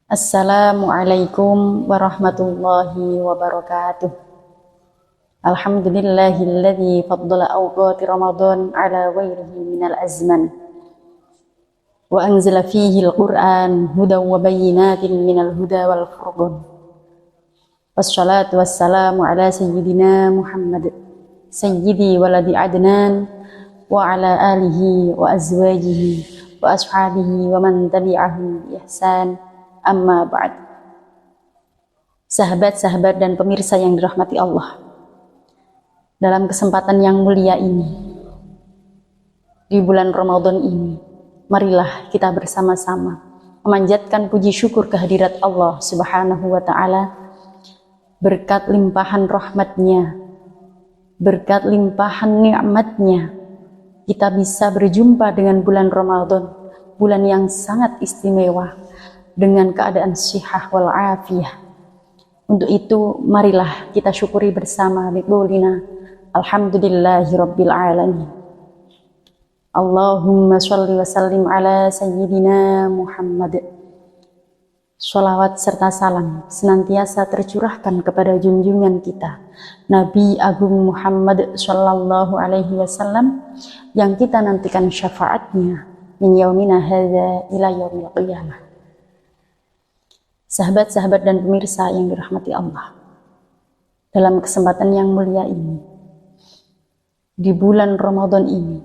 Assalamualaikum warahmatullahi wabarakatuh. Alhamdulillahilladzi faddala awqati Ramadan ala ghairihi minal azman wa anzala fihi al-Qur'an hudan wa bayyinatin minal huda wal furqan. Wassalatu wassalamu ala sayyidina Muhammad sayyidi waladi Adnan wa ala alihi wa azwajihi wa ashabihi wa man tabi'ahum bi ihsan. Amma ba'd. Sahabat-sahabat dan pemirsa yang dirahmati Allah, dalam kesempatan yang mulia ini, di bulan Ramadan ini, marilah kita bersama-sama memanjatkan puji syukur kehadirat Allah Subhanahu wa ta'ala. Berkat limpahan rahmatnya, berkat limpahan nikmatnya, kita bisa berjumpa dengan bulan Ramadan, bulan yang sangat istimewa, dengan keadaan sihah wal afiyah. Untuk itu marilah kita syukuri bersama biqaulina alhamdulillahi rabbil alamin. Allahumma sholli wa sallim ala sayyidina Muhammad. Sholawat serta salam senantiasa tercurahkan kepada junjungan kita Nabi Agung Muhammad sallallahu alaihi wasallam, yang kita nantikan syafaatnya min yaumina hadza ila yaumil qiyamah. Sahabat-sahabat dan pemirsa yang dirahmati Allah, dalam kesempatan yang mulia ini, di bulan Ramadan ini,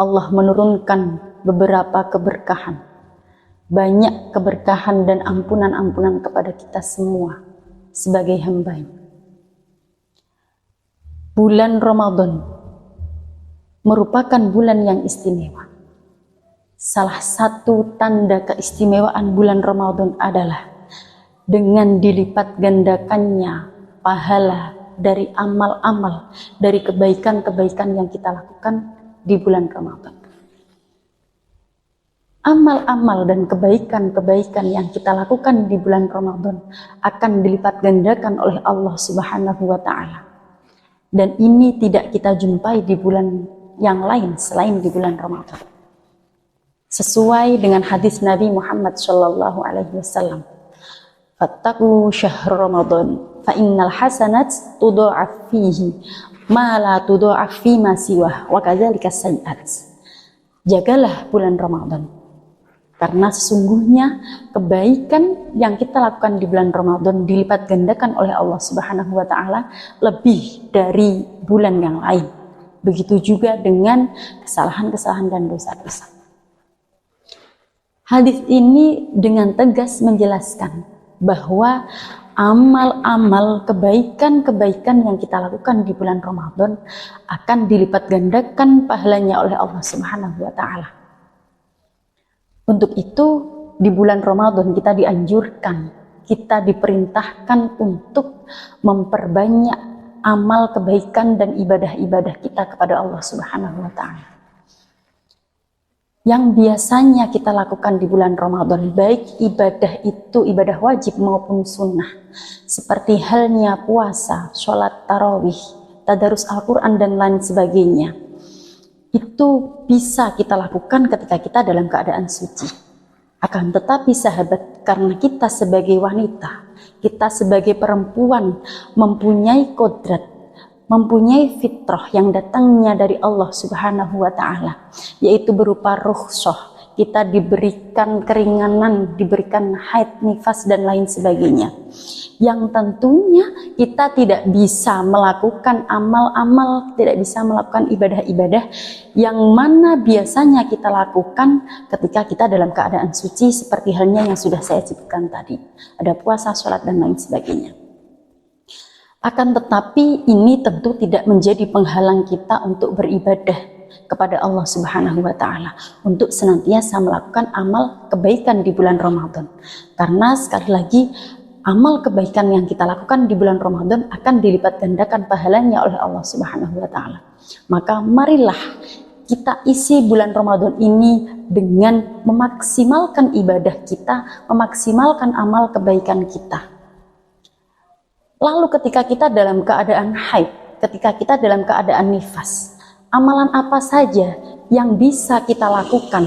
Allah menurunkan beberapa keberkahan, banyak keberkahan dan ampunan-ampunan kepada kita semua sebagai hamba-Nya. Bulan Ramadan merupakan bulan yang istimewa. Salah satu tanda keistimewaan bulan Ramadan adalah dengan dilipat gandakannya pahala dari amal-amal, dari kebaikan-kebaikan yang kita lakukan di bulan Ramadan. Amal-amal dan kebaikan-kebaikan yang kita lakukan di bulan Ramadan akan dilipat gandakan oleh Allah Subhanahu wa ta'ala. Dan ini tidak kita jumpai di bulan yang lain selain di bulan Ramadan. Sesuai dengan hadis Nabi Muhammad sallallahu alaihi wasallam, fattaqu syahr Ramadan fa innal hasanat tudha'af fihi ma la tudha'af fi ma siwah wa kadzalika sayyi'at. Jagalah bulan Ramadan, karena sesungguhnya kebaikan yang kita lakukan di bulan Ramadan dilipat gandakan oleh Allah Subhanahu wa taala lebih dari bulan yang lain. Begitu juga dengan kesalahan-kesalahan dan dosa-dosa. Hadis ini dengan tegas menjelaskan bahwa amal-amal kebaikan-kebaikan yang kita lakukan di bulan Ramadan akan dilipat gandakan pahalanya oleh Allah Subhanahu wa ta'ala. Untuk itu di bulan Ramadan kita dianjurkan, kita diperintahkan untuk memperbanyak amal kebaikan dan ibadah-ibadah kita kepada Allah Subhanahu wa ta'ala. Yang biasanya kita lakukan di bulan Ramadan, baik ibadah itu ibadah wajib maupun sunnah, seperti halnya puasa, sholat tarawih, tadarus Al-Quran dan lain sebagainya, itu bisa kita lakukan ketika kita dalam keadaan suci. Akan tetapi sahabat, karena kita sebagai wanita, kita sebagai perempuan mempunyai kodrat, mempunyai fitrah yang datangnya dari Allah Subhanahu wa ta'ala, yaitu berupa rukhsah, kita diberikan keringanan, diberikan haid, nifas dan lain sebagainya, yang tentunya kita tidak bisa melakukan amal-amal, tidak bisa melakukan ibadah-ibadah yang mana biasanya kita lakukan ketika kita dalam keadaan suci, seperti halnya yang sudah saya sebutkan tadi, ada puasa, sholat dan lain sebagainya. Akan tetapi ini tentu tidak menjadi penghalang kita untuk beribadah kepada Allah Subhanahu wa ta'ala, untuk senantiasa melakukan amal kebaikan di bulan Ramadan. Karena sekali lagi, amal kebaikan yang kita lakukan di bulan Ramadan akan dilipat gandakan pahalanya oleh Allah Subhanahu wa ta'ala. Maka marilah kita isi bulan Ramadan ini dengan memaksimalkan ibadah kita, memaksimalkan amal kebaikan kita. Lalu ketika kita dalam keadaan haid, ketika kita dalam keadaan nifas, amalan apa saja yang bisa kita lakukan?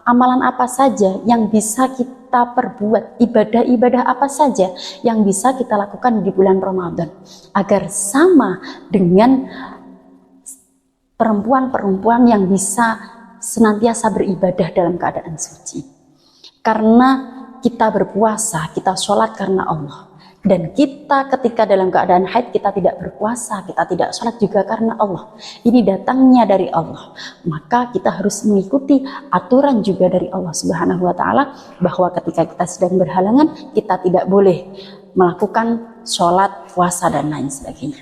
Amalan apa saja yang bisa kita perbuat, ibadah-ibadah apa saja yang bisa kita lakukan di bulan Ramadan agar sama dengan perempuan-perempuan yang bisa senantiasa beribadah dalam keadaan suci. Karena kita berpuasa, kita sholat karena Allah. Dan kita ketika dalam keadaan haid, kita tidak berpuasa, kita tidak sholat juga karena Allah. Ini datangnya dari Allah. Maka kita harus mengikuti aturan juga dari Allah Subhanahu wa Ta'ala, bahwa ketika kita sedang berhalangan, kita tidak boleh melakukan sholat, puasa, dan lain sebagainya.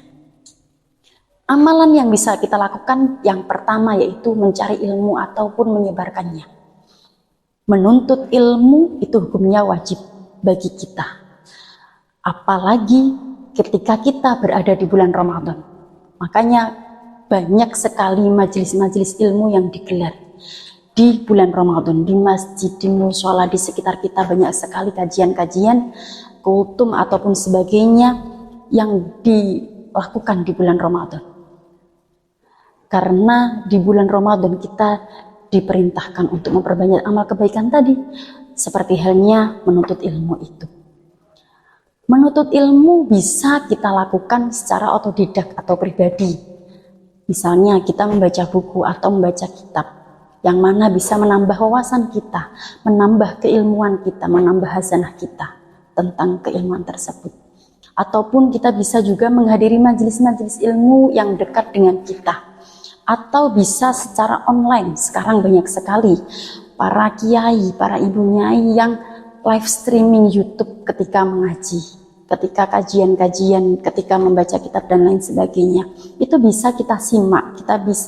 Amalan yang bisa kita lakukan yang pertama yaitu mencari ilmu ataupun menyebarkannya. Menuntut ilmu itu hukumnya wajib bagi kita. Apalagi ketika kita berada di bulan Ramadan. Makanya banyak sekali majelis-majelis ilmu yang digelar di bulan Ramadan, di masjid, di mushola, di sekitar kita banyak sekali kajian-kajian, kultum ataupun sebagainya yang dilakukan di bulan Ramadan. Karena di bulan Ramadan kita diperintahkan untuk memperbanyak amal kebaikan tadi, seperti halnya menuntut ilmu itu. Menuntut ilmu bisa kita lakukan secara otodidak atau pribadi. Misalnya kita membaca buku atau membaca kitab, yang mana bisa menambah wawasan kita, menambah keilmuan kita, menambah hazanah kita tentang keilmuan tersebut. Ataupun kita bisa juga menghadiri majelis-majelis ilmu yang dekat dengan kita. Atau bisa secara online. Sekarang banyak sekali para kiai, para ibu nyai yang live streaming YouTube ketika mengaji, ketika kajian-kajian, ketika membaca kitab dan lain sebagainya. Itu bisa kita simak,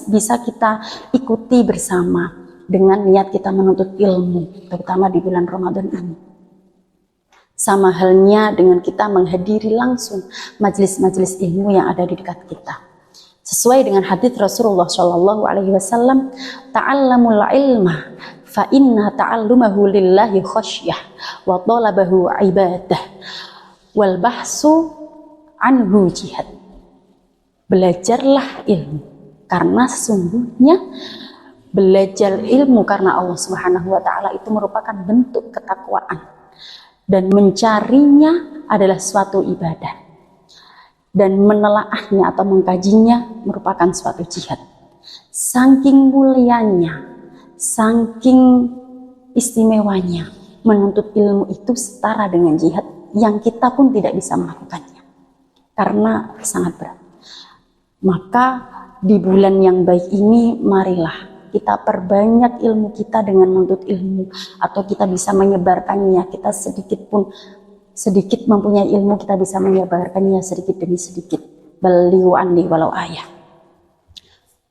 bisa kita ikuti bersama dengan niat kita menuntut ilmu, terutama di bulan Ramadan ini. Sama halnya dengan kita menghadiri langsung majelis-majelis ilmu yang ada di dekat kita. Sesuai dengan hadits Rasulullah Shallallahu Alaihi Wasallam, ta'allamul ilma fa inna ta'allumahu lillahi khasyah wa talabahu ibadah wal bahsu anhu jihad. Belajarlah ilmu karena sesungguhnya belajar ilmu karena Allah Subhanahu wa Ta'ala itu merupakan bentuk ketakwaan, dan mencarinya adalah suatu ibadah, dan menelaahnya atau mengkajinya merupakan suatu jihad. Saking mulianya, saking istimewanya menuntut ilmu itu setara dengan jihad yang kita pun tidak bisa melakukannya karena sangat berat. Maka di bulan yang baik ini marilah kita perbanyak ilmu kita dengan menuntut ilmu, atau kita bisa menyebarkannya. Kita sedikit mempunyai ilmu, kita bisa menyebarkannya sedikit demi sedikit. Baliu andi walau ayah.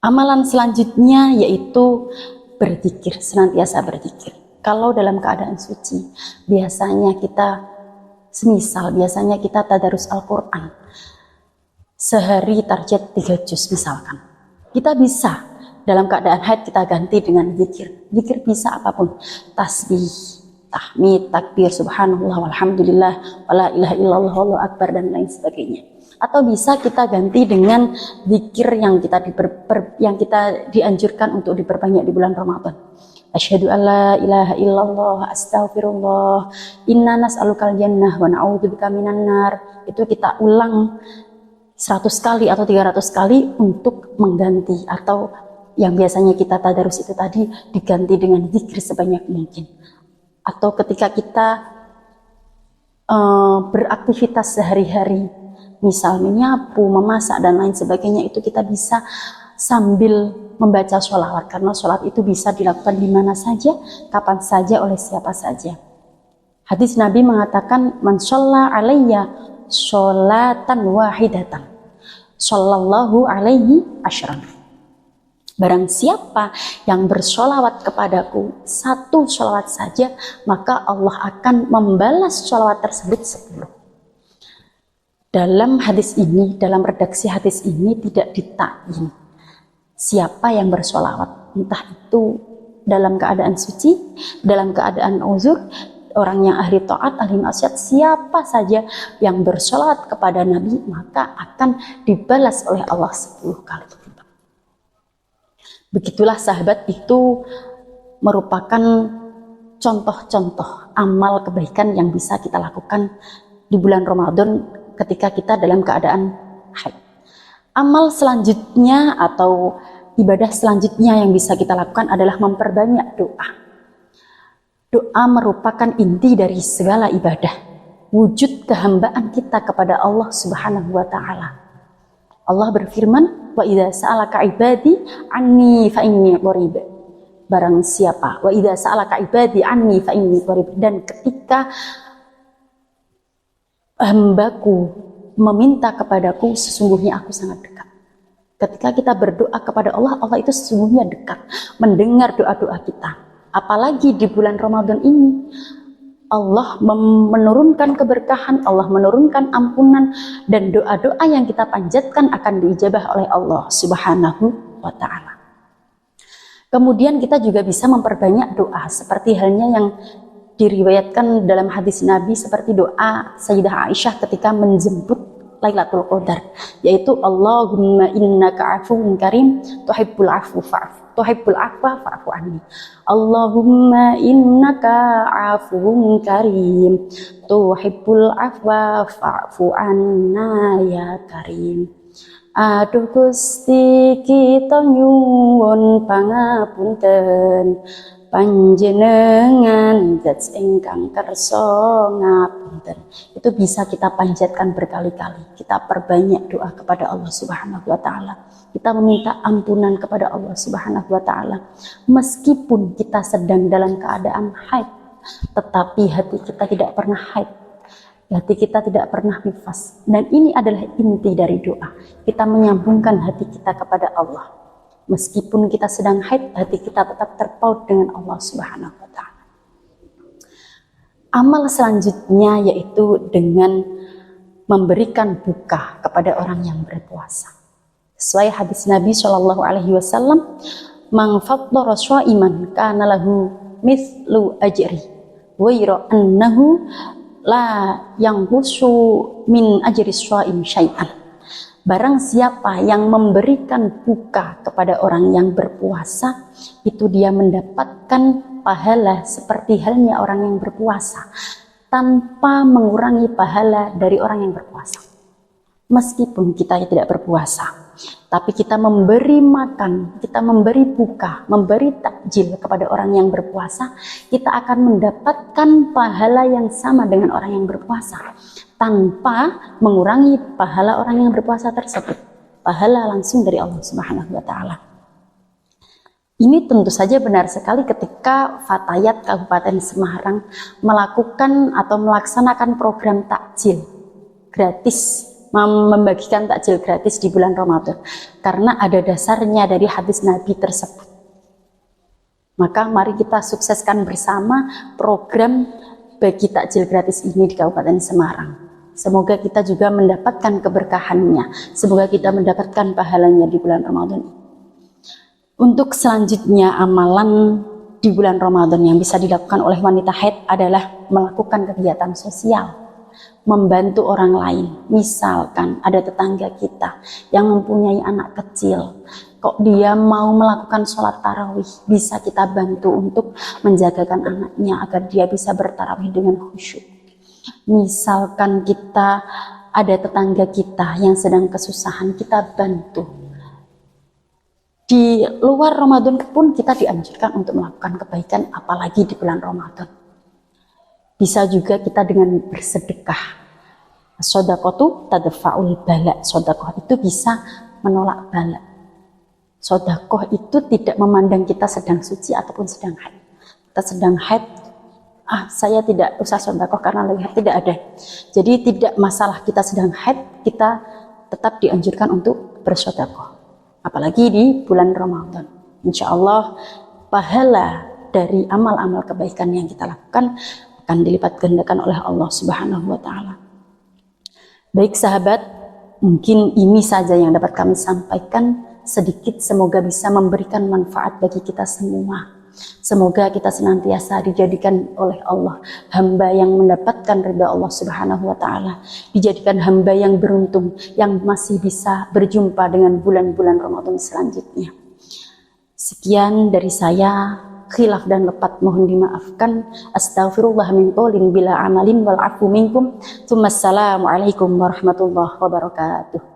Amalan selanjutnya yaitu berzikir, senantiasa berzikir. Kalau dalam keadaan suci, biasanya kita tadarus Al-Quran. Sehari target 3 juz misalkan. Kita bisa dalam keadaan haid kita ganti dengan zikir. Zikir bisa apapun. Tasbih, tahmid, takbir, subhanallah, walhamdulillah, wala ilaha illallah, wallahu akbar, dan lain sebagainya. Atau bisa kita ganti dengan zikir yang kita dianjurkan untuk diperbanyak di bulan Ramadan. Asyhadu an la ilaha illallah, astaghfirullah, inna nas'alukal jannah wa na'udzubika minan nar. Itu kita ulang 100 kali atau 300 kali untuk mengganti, atau yang biasanya kita tadarus itu tadi diganti dengan zikir sebanyak mungkin. Atau ketika kita beraktivitas sehari-hari, misal menyapu, memasak, dan lain sebagainya, itu kita bisa sambil membaca sholawat, karena sholat itu bisa dilakukan di mana saja, kapan saja, oleh siapa saja. Hadis Nabi mengatakan, man sholla alayya sholatan wahidatan shollallahu alaihi asyran. Barang siapa yang bersholawat kepadaku 1 sholawat saja, maka Allah akan membalas sholawat tersebut 10. Dalam hadis ini, dalam redaksi hadis ini tidak ditakyin siapa yang bersholawat, entah itu dalam keadaan suci, dalam keadaan uzur, orang yang ahli taat, ahli maksiat, siapa saja yang bersholawat kepada Nabi maka akan dibalas oleh Allah 10 kali. Begitulah sahabat itu merupakan contoh-contoh amal kebaikan yang bisa kita lakukan di bulan Ramadan ketika kita dalam keadaan haid. Amal selanjutnya atau ibadah selanjutnya yang bisa kita lakukan adalah memperbanyak doa. Doa merupakan inti dari segala ibadah, wujud kehambaan kita kepada Allah Subhanahu wa taala. Allah berfirman, "Wa idza sa'alaka 'ibadi anni fa inni qarib." Barang siapa, "Wa idza sa'alaka 'ibadi anni fa inni qarib." Dan ketika hambaku meminta kepadaku, sesungguhnya aku sangat dekat. Ketika kita berdoa kepada Allah, Allah itu sesungguhnya dekat, mendengar doa-doa kita. Apalagi di bulan Ramadan ini, Allah menurunkan keberkahan, Allah menurunkan ampunan, dan doa-doa yang kita panjatkan akan diijabah oleh Allah Subhanahu wa ta'ala. Kemudian kita juga bisa memperbanyak doa, seperti halnya yang diriwayatkan dalam hadis Nabi, seperti doa Sayyidah Aisyah ketika menjemput Lailatul Qadar, yaitu Allahumma innaka afuwun karim tuhibbul afwa fa'fu anni. Allahumma innaka afuwun karim tuhibbul afwa fa'fu anna ya karim. Aduh Gusti, kita nyuwun pangapunten, panjenengan zat ingkang kersa ngapunten. Itu bisa kita panjatkan berkali-kali. Kita perbanyak doa kepada Allah Subhanahu wa taala. Kita meminta ampunan kepada Allah Subhanahu wa taala. Meskipun kita sedang dalam keadaan haid, tetapi hati kita tidak pernah haid. Hati kita tidak pernah nifas. Dan ini adalah inti dari doa. Kita menyambungkan hati kita kepada Allah. Meskipun kita sedang haid, hati kita tetap terpaut dengan Allah Subhanahu wa ta'ala. Amal selanjutnya yaitu dengan memberikan buka kepada orang yang berpuasa. Sesuai hadis Nabi Shallallahu alaihi wasallam, "Man faddara sha'iman kana lahu mithlu ajri wa yara annahu la yanqusu min ajri shaim syai'an." Barang siapa yang memberikan buka kepada orang yang berpuasa, itu dia mendapatkan pahala seperti halnya orang yang berpuasa, tanpa mengurangi pahala dari orang yang berpuasa. Meskipun kita tidak berpuasa, tapi kita memberi makan, kita memberi buka, memberi takjil kepada orang yang berpuasa, kita akan mendapatkan pahala yang sama dengan orang yang berpuasa, tanpa mengurangi pahala orang yang berpuasa tersebut. Pahala langsung dari Allah Subhanahu wa ta'ala. Ini tentu saja benar sekali ketika Fatayat Kabupaten Semarang melakukan atau melaksanakan program takjil gratis, membagikan takjil gratis di bulan Ramadan, karena ada dasarnya dari hadis Nabi tersebut. Maka mari kita sukseskan bersama program bagi takjil gratis ini di Kabupaten Semarang. Semoga kita juga mendapatkan keberkahannya, semoga kita mendapatkan pahalanya di bulan Ramadan. Untuk selanjutnya, amalan di bulan Ramadan yang bisa dilakukan oleh wanita haid adalah melakukan kegiatan sosial, membantu orang lain. Misalkan ada tetangga kita yang mempunyai anak kecil, kok dia mau melakukan sholat tarawih, bisa kita bantu untuk menjagakan anaknya agar dia bisa bertarawih dengan khusyuk. Misalkan kita ada tetangga kita yang sedang kesusahan, kita bantu. Di luar Ramadan pun kita dianjurkan untuk melakukan kebaikan, apalagi di bulan Ramadan. Bisa juga kita dengan bersedekah. Sodakotu tadfa'ul bala. Sodakoh itu bisa menolak bala. Sodakoh itu tidak memandang kita sedang suci ataupun sedang haid. Kita sedang haid, saya tidak usah sodakoh karena lagi haid, tidak ada. Jadi tidak masalah kita sedang haid, kita tetap dianjurkan untuk bersodakoh. Apalagi di bulan Ramadan. Insya Allah pahala dari amal-amal kebaikan yang kita lakukan akan dilipat gandakan oleh Allah Subhanahu wa ta'ala. Baik sahabat, mungkin ini saja yang dapat kami sampaikan sedikit, semoga bisa memberikan manfaat bagi kita semua. Semoga kita senantiasa dijadikan oleh Allah hamba yang mendapatkan ridha Allah Subhanahu wa ta'ala, dijadikan hamba yang beruntung yang masih bisa berjumpa dengan bulan-bulan Ramadan selanjutnya. Sekian dari saya. khilaf dan lepat mohon dimaafkan. Astaghfirullah min qawlin bila amalin wal afu minkum. Assalamualaikum warahmatullahi wabarakatuh.